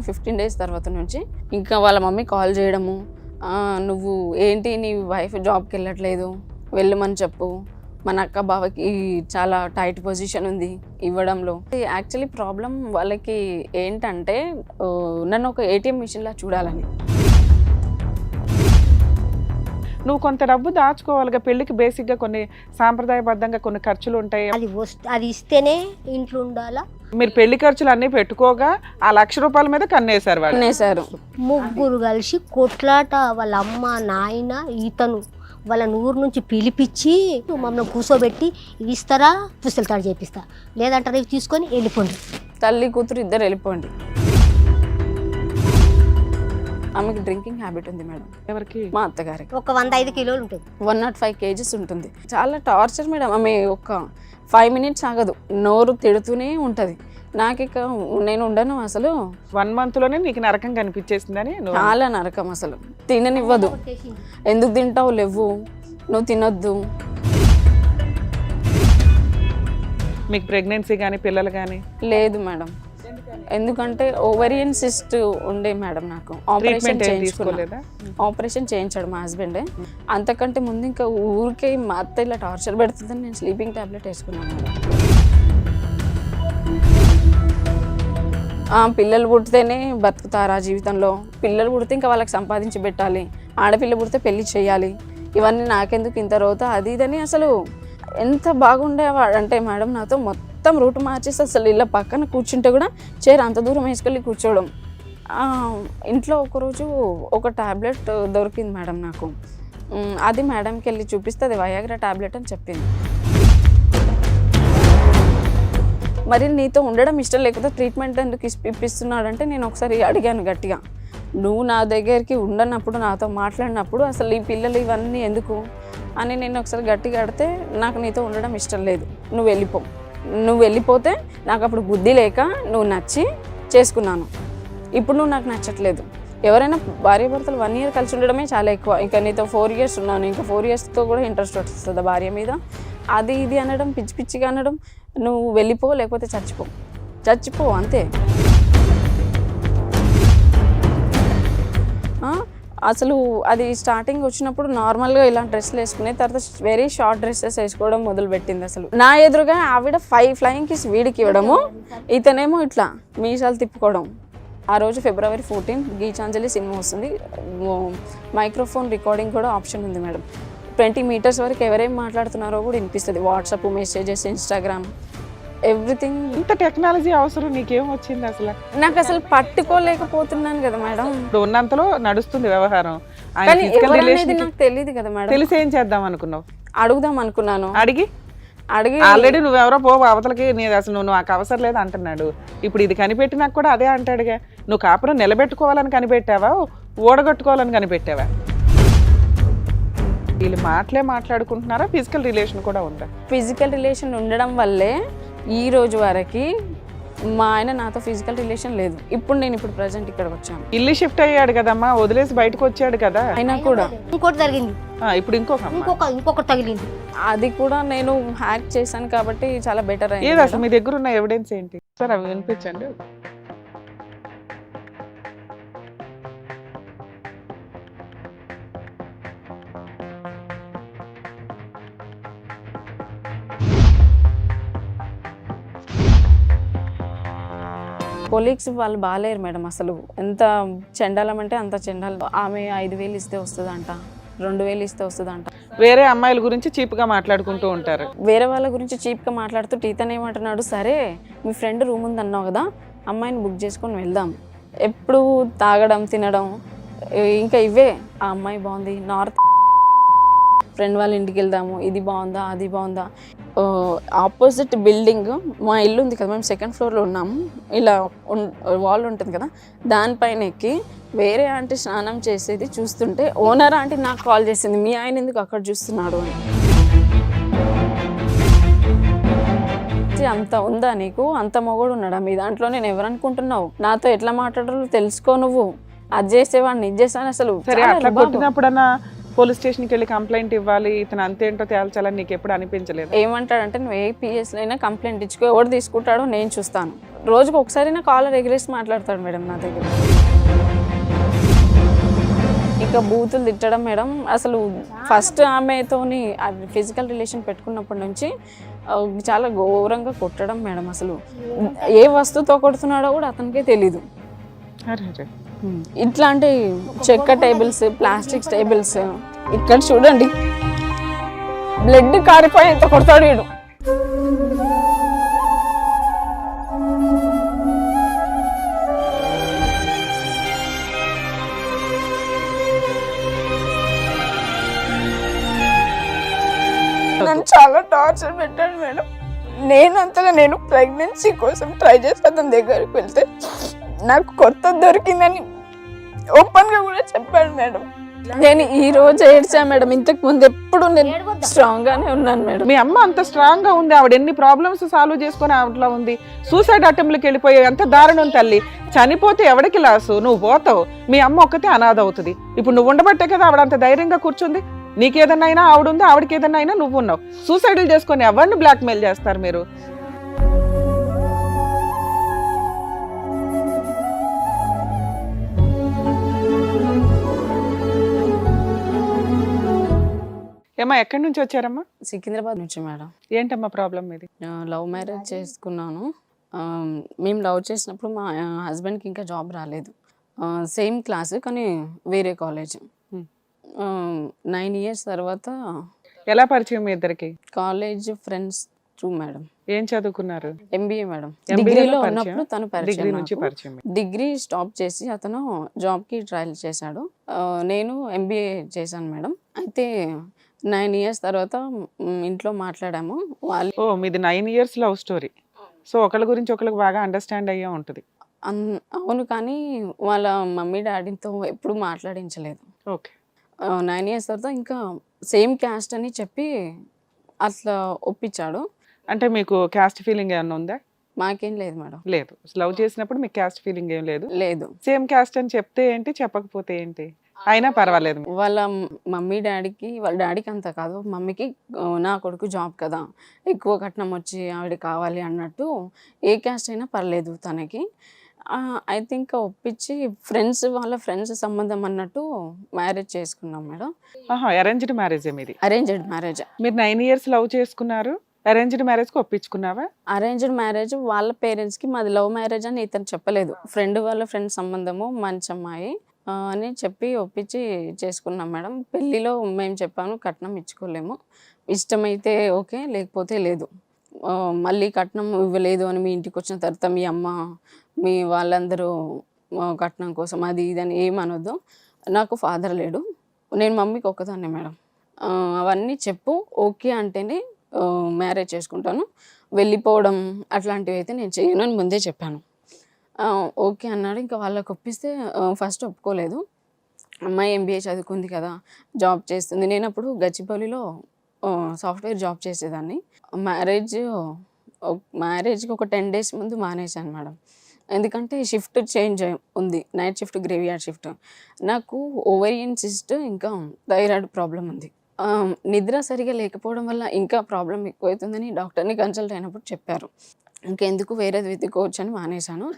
15 days తర్వాత నుంచి ఇంకా వాళ్ళ మమ్మీ కాల్ చేయడము, నువ్వు ఏంటి నీ వైఫ్ జాబ్కి వెళ్ళట్లేదు, వెళ్ళమని చెప్పు, మన అక్క బావకి చాలా టైట్ పొజిషన్ ఉంది ఇవ్వడంలో. యాక్చువల్లీ ప్రాబ్లం వాళ్ళకి ఏంటంటే నన్ను ఒక ఏటీఎం మిషన్లా చూడాలని. నువ్వు కొంత డబ్బు దాచుకోవాలిగా, పెళ్లికి బేసిక్గా కొన్ని సాంప్రదాయబద్ధంగా కొన్ని ఖర్చులు ఉంటాయి. అది ఇస్తేనే ఇంట్లో ఉండాలా. మీరు పెళ్లి ఖర్చులు అన్నీ పెట్టుకోగా ఆ ₹1,00,000 మీద కన్నేశారు వాళ్ళు. కన్నేశారు. ముగ్గురు కలిసి కొట్లాట. వాళ్ళ అమ్మ, నాయన, ఈతను వాళ్ళ ఊరు నుంచి పిలిపించి మమ్మల్ని కూర్చోబెట్టి ఇవి ఇస్తారా, పుస్తలు తాడు చేపిస్తా, లేదంటారా ఇవి తీసుకొని వెళ్ళిపోండి, తల్లి కూతురు ఇద్దరు వెళ్ళిపోండి. ఆమెకి డ్రింకింగ్ హ్యాబిట్ ఉంది మేడం. ఎవరికి? మా అత్తగారికి. ఒక 105 కిలోలు ఉంటుంది, 105 kgs ఉంటుంది. చాలా టార్చర్ మేడం. ఆమె ఒక 5 minutes ఆగదు, నోరు తిడుతూనే ఉంటుంది. నాకు ఇక నేను ఉండను అసలు. 1 month లోనే నీకు నరకం కనిపించేసిందని? చాలా నరకం అసలు. తిననివ్వదు. ఎందుకు తింటావు, లేవు, నువ్వు తినొద్దు. మీకు ప్రెగ్నెన్సీ కానీ పిల్లలు కానీ? లేదు మేడం. ఎందుకంటే ఓవరియన్ సిస్ట్ ఉండే మేడం నాకు. ఆపరేషన్ చేయించాడు మా హస్బెండ్. అంతకంటే ముందు ఇంకా ఊరికే మా అత్త ఇలా టార్చర్ పెడుతుందని నేను స్లీపింగ్ టాబ్లెట్ వేసుకున్నాను మేడం. పిల్లలు పుడితేనే బతుకుతారా జీవితంలో? పిల్లలు పుడితే ఇంకా వాళ్ళకి సంపాదించి పెట్టాలి, ఆడపిల్ల పుడితే పెళ్లి చేయాలి, ఇవన్నీ నాకెందుకు ఇంత రోత, అది ఇదని. అసలు ఎంత బాగుండేవాడంటే మేడం నాతో మొత్తం రూట్ మార్చేసి అసలు ఇలా పక్కన కూర్చుంటే కూడా చైర్ అంత దూరం వేసుకెళ్ళి కూర్చోవడం. ఇంట్లో ఒకరోజు ఒక టాబ్లెట్ దొరికింది మేడం నాకు. అది మేడంకి వెళ్ళి చూపిస్తే అది వయాగ్రా టాబ్లెట్ అని చెప్పింది. మరి నీతో ఉండడం ఇష్టం లేకపోతే ట్రీట్మెంట్ ఎందుకు ఇప్పిస్తున్నాడంటే నేను ఒకసారి అడిగాను గట్టిగా, నువ్వు నా దగ్గరికి ఉండనప్పుడు, నాతో మాట్లాడినప్పుడు అసలు ఈ పిల్లలు ఇవన్నీ ఎందుకు అని నేను ఒకసారి గట్టిగా అడితే, నాకు నీతో ఉండడం ఇష్టం లేదు, నువ్వు వెళ్ళిపో. నువ్వు వెళ్ళిపోతే నాకు అప్పుడు బుద్ధి లేక నువ్వు నచ్చి చేసుకున్నాను, ఇప్పుడు నువ్వు నాకు నచ్చట్లేదు. ఎవరైనా భార్యాభర్తలు 1 year కలిసి ఉండడమే చాలా ఎక్కువ. ఇంకా నీతో 4 years ఉన్నాను, ఇంకా 4 yearsతో కూడా ఇంట్రెస్ట్ వస్తుంది భార్య మీద. అది ఇది అనడం, పిచ్చి పిచ్చిగా అనడం, నువ్వు వెళ్ళిపో లేకపోతే చచ్చిపో అంతే. అసలు అది స్టార్టింగ్ వచ్చినప్పుడు నార్మల్గా ఇలా డ్రెస్సులు వేసుకునే, తర్వాత వెరీ షార్ట్ డ్రెస్సెస్ వేసుకోవడం మొదలుపెట్టింది. అసలు నా ఎదురుగా ఆవిడ 5 flying kiss వీడికి ఇవ్వడము, ఇతనేమో ఇట్లా మీసాలు తిప్పుకోవడం. ఆ రోజు February 14 గీతాంజలి సినిమా వస్తుంది. మైక్రోఫోన్ రికార్డింగ్ కూడా ఆప్షన్ ఉంది మేడం. 20 meters వరకు ఎవరేం మాట్లాడుతున్నారో కూడా వినిపిస్తుంది. WhatsApp messages, Instagram, everything. ఇంత టెక్నాలజీ అవసరం నీకేం వచ్చింది అసలు? నాకు అసలు పట్టుకోలేకపోతున్నాను కదా మేడం. ఇప్పుడు ఉన్నంతలో నడుస్తుంది వ్యవహారం. నాకు తెలియదు కదా మేడం. తెలిసి ఏం చేద్దాం అనుకున్నావు? అడుగుదాం అనుకున్నాను. అడిగి ఆల్రెడీ నువ్వెవరో పో అవతలకి, నీది అసలు నువ్వు నాకు అవసరం లేదు అంటున్నాడు. ఇప్పుడు ఇది కనిపెట్టినాక కూడా అదే అంటాడుగా. నువ్వు కాపురం నిలబెట్టుకోవాలని కనిపెట్టావా, ఓడగొట్టుకోవాలని కనిపెట్టావా? వీళ్ళు మాట్లాడుకుంటున్నారా? ఫిజికల్ రిలేషన్ కూడా ఉందా? ఫిజికల్ రిలేషన్ ఉండడం వల్లే ఈ రోజు వరకు మా ఆయన నాతో ఫిజికల్ రిలేషన్ లేదు. ఇప్పుడు ప్రజెంట్ ఇక్కడికి వచ్చాను. ఇల్లు షిఫ్ట్ అయ్యాడు కదమ్మా, వదిలేసి బయటకు వచ్చాడు కదా. అయినా కూడా ఇంకోటి జరిగింది. ఇప్పుడు ఇంకొకటి తగిలింది. అది కూడా నేను హ్యాక్ చేశాను కాబట్టి చాలా బెటర్ అయింది. ఏది అసలు మీ దగ్గర ఉన్న ఎవిడెన్స్ ఏంటి సార్? అవి వినిపించండి. కొలీగ్స్ వాళ్ళు బాగాలేరు మేడం. అసలు ఎంత చెండాలం అంటే అంత చెండాలం. ఆమె 5,000 ఇస్తే వస్తుందంట, 2,000 ఇస్తే వస్తుందంట. వేరే అమ్మాయిల గురించి చీప్గా మాట్లాడుకుంటూ ఉంటారు. వేరే వాళ్ళ గురించి చీప్గా మాట్లాడుతూ టీతన్ ఏమంటున్నాడు, సరే మీ ఫ్రెండ్ రూమ్ ఉంది అన్నావు కదా, అమ్మాయిని బుక్ చేసుకొని వెళ్దాం. ఎప్పుడు తాగడం, తినడం, ఇంకా ఇవే. ఆ అమ్మాయి బాగుంది, నార్త్ ఫ్రెండ్ వాళ్ళ ఇంటికి వెళ్దాము, ఇది బాగుందా, అది బాగుందా. ఆపోజిట్ బిల్డింగ్ మా ఇల్లు ఉంది కదా, మేము 2nd floorలో ఉన్నాము. ఇలా వాల్ ఉంటుంది కదా, దానిపైన ఎక్కి వేరే ఆంటీ స్నానం చేసేది చూస్తుంటే ఓనర్ ఆంటీ నాకు కాల్ చేసింది, మీ ఆయన ఎందుకు అక్కడ చూస్తున్నాడు అని. అంత ఉందా నీకు, అంత మొగోడు ఉన్నాడా మీ దాంట్లో? నేను ఎవరనుకుంటున్నావు? నాతో ఎట్లా మాట్లాడాలో తెలుసుకో. నువ్వు అది చేసేవాడిని, ఇది చేసాను. అసలు అట్లా కొట్టినప్పుడన్నా పోలీస్ స్టేషన్కి వెళ్ళి కంప్లైంట్ ఇవ్వాలి, ఇతను అంతేంటో తేల్చాలని నీకు ఎప్పుడు అనిపించలేదు? ఏమంటాడంటే, నువ్వు ఏ PS అయినా కంప్లైంట్ ఇచ్చుకో, ఎవరు తీసుకుంటాడో నేను చూస్తాను, రోజుకి ఒకసారైనా కాలర్ ఎగరేసి మాట్లాడతాడు మేడం నా దగ్గర. ఇక బూతులు తిట్టడం మేడం. అసలు ఫస్ట్ ఆమెతోని ఫిజికల్ రిలేషన్ పెట్టుకున్నప్పటి నుంచి చాలా ఘోరంగా కొట్టడం మేడం. అసలు ఏ వస్తువుతో కొడుతున్నాడో కూడా అతనికే తెలీదు. ఇట్లాంటి చెక్క టేబుల్స్, ప్లాస్టిక్ టేబుల్స్, ఇక్కడ చూడండి బ్లడ్ కారిపోయి ఎంత కొడతాడు వీడు. నన్ను చాలా టార్చర్ పెట్టాడు మేడం. నేను ప్రెగ్నెన్సీ కోసం ట్రై చేస్తే అతని దగ్గరికి వెళ్తే నాకు కొత్త దొరికిందని ఓపెన్ గా కూడా చెప్పాడు మేడం. నేను ఈ రోజు ఏడ్చా మేడం. ఇంతకు ముందు ఎప్పుడు నేను స్ట్రాంగ్ గానే ఉన్నాను మేడం. మీ అమ్మ అంత స్ట్రాంగ్ గా ఉంది, ఆవిడ ఎన్ని ప్రాబ్లమ్స్ సాల్వ్ చేసుకుని ఆవిడలో ఉంది. సూసైడ్ అటెంప్ట్కి వెళ్ళిపోయి ఎంత దారుణం తల్లి. చనిపోతే ఎవడికి లాసు, నువ్వు పోతావు, మీ అమ్మ ఒక్కతే అనాథ అవుతుంది. ఇప్పుడు నువ్వు ఉండబట్టే కదా ఆవిడ అంత ధైర్యంగా కూర్చుంది. నీకేదన్నా అయినా ఆవిడ ఉంది, ఆవిడకి ఏదన్నా అయినా నువ్వు ఉన్నావు. సూసైడ్లు చేసుకొని ఎవరిని బ్లాక్మెయిల్ చేస్తారు మీరు? ఏమ్మా ఎక్కడి నుంచి వచ్చారమ్మా? సికింద్రాబాద్ నుంచి మేడం. ఏంటమ్మా ప్రాబ్లం ఇది? లవ్ మ్యారేజ్ చేసుకున్నాను. మేము లవ్ చేసినప్పుడు మా హస్బెండ్కి ఇంకా జాబ్ రాలేదు. సేమ్ క్లాస్ కానీ వేరే కాలేజ్. 9 years తర్వాత ఎలా పరిచయం మీ ఇద్దరికి? College friends through madam. ఏం చదువుకున్నారు? MBA madam. డిగ్రీలో ఉన్నప్పుడు తను డిగ్రీ నుంచి పరిచయం. డిగ్రీ స్టాప్ చేసి అతను జాబ్కి ట్రయల్ చేశాడు. నేను MBA చేశాను మేడం. అయితే 9 years తర్వాత ఇంట్లో మాట్లాడాము. వాళ్ళు మీది 9 years లవ్ స్టోరీ. సో ఒకళ్ళ గురించి ఒకరికి బాగా అండర్స్టాండ్ అయ్యే ఉంటుంది. అవును, కానీ వాళ్ళ మమ్మీ డాడీతో ఎప్పుడు మాట్లాడించలేదు. ఓకే. 9 years తర్వాత ఇంకా సేమ్ క్యాస్ట్ అని చెప్పి అట్లా ఒప్పించాడు. అంటే మీకు క్యాస్ట్ ఫీలింగ్ ఏమన్నా ఉందా? మాకేం లేదు మేడం. లేదు. లవ్ చేసినప్పుడు మీకు క్యాస్ట్ ఫీలింగ్ ఏం లేదు? లేదు. సేమ్ క్యాస్ట్ అని చెప్తే ఏంటి, చెప్పకపోతే ఏంటి, అయినా పర్వాలేదు. వాళ్ళ మమ్మీ డాడీకి, వాళ్ళ డాడీకి అంత కాదు, మమ్మీకి నా కొడుకు జాబ్ కదా, ఎక్కువ కట్నం వచ్చి ఆవిడ కావాలి అన్నట్టు ఏ క్యాస్ట్ అయినా పర్లేదు తనకి. అయితే ఇంకా ఒప్పించి వాళ్ళ ఫ్రెండ్స్ సంబంధం అన్నట్టు మ్యారేజ్ చేసుకున్నాం మేడం. Arranged marriage? మీది అరేంజ్డ్ మ్యారేజ్. మీరు 9 years లవ్ చేసుకున్నారు, అరేంజ్డ్ మ్యారేజ్ కి ఒప్పించుకున్నావా? Arranged marriage. వాళ్ళ పేరెంట్స్కి మాది లవ్ మ్యారేజ్ అని ఇతను చెప్పలేదు. వాళ్ళ ఫ్రెండ్ సంబంధము, మంచి అమ్మాయి అని చెప్పి ఒప్పించి చేసుకున్నాం మేడం. పెళ్ళిలో మేము చెప్పాను కట్నం ఇచ్చుకోలేము, ఇష్టమైతే ఓకే లేకపోతే లేదు. మళ్ళీ కట్నం ఇవ్వలేదు అని మీ ఇంటికి వచ్చిన తర్వాత మీ అమ్మ మీ వాళ్ళందరూ కట్నం కోసం అది ఇదని ఏమనొద్దు. నాకు ఫాదర్ లేడు, నేను మమ్మీకి ఒక్కదాన్నే మేడం. అవన్నీ చెప్పు, ఓకే అంటేనే మ్యారేజ్ చేసుకుంటాను, వెళ్ళిపోవడం అట్లాంటివి అయితే నేను చేయను అని ముందే చెప్పాను. ఓకే అన్నాడు. ఇంకా వాళ్ళకి ఒప్పిస్తే ఫస్ట్ ఒప్పుకోలేదు. అమ్మాయి MBA చదువుకుంది కదా, జాబ్ చేస్తుంది. నేను అప్పుడు గచ్చిబౌలిలో సాఫ్ట్వేర్ జాబ్ చేసేదాన్ని. మ్యారేజ్కి ఒక 10 days ముందు మానేశాను మేడం. ఎందుకంటే షిఫ్ట్ చేంజ్ ఉంది, నైట్ షిఫ్ట్, గ్రేవియార్డ్ షిఫ్ట్. నాకు ఓవేరియన్ సిస్ట్ ఇంకా థైరాయిడ్ ప్రాబ్లం ఉంది. నిద్ర సరిగా లేకపోవడం వల్ల ఇంకా ప్రాబ్లం ఎక్కువవుతుందని డాక్టర్ని కన్సల్ట్ అయినప్పుడు చెప్పారు. ఇంకెందుకు వేరేది వెతుక్కోవచ్చు అని మానేశాను.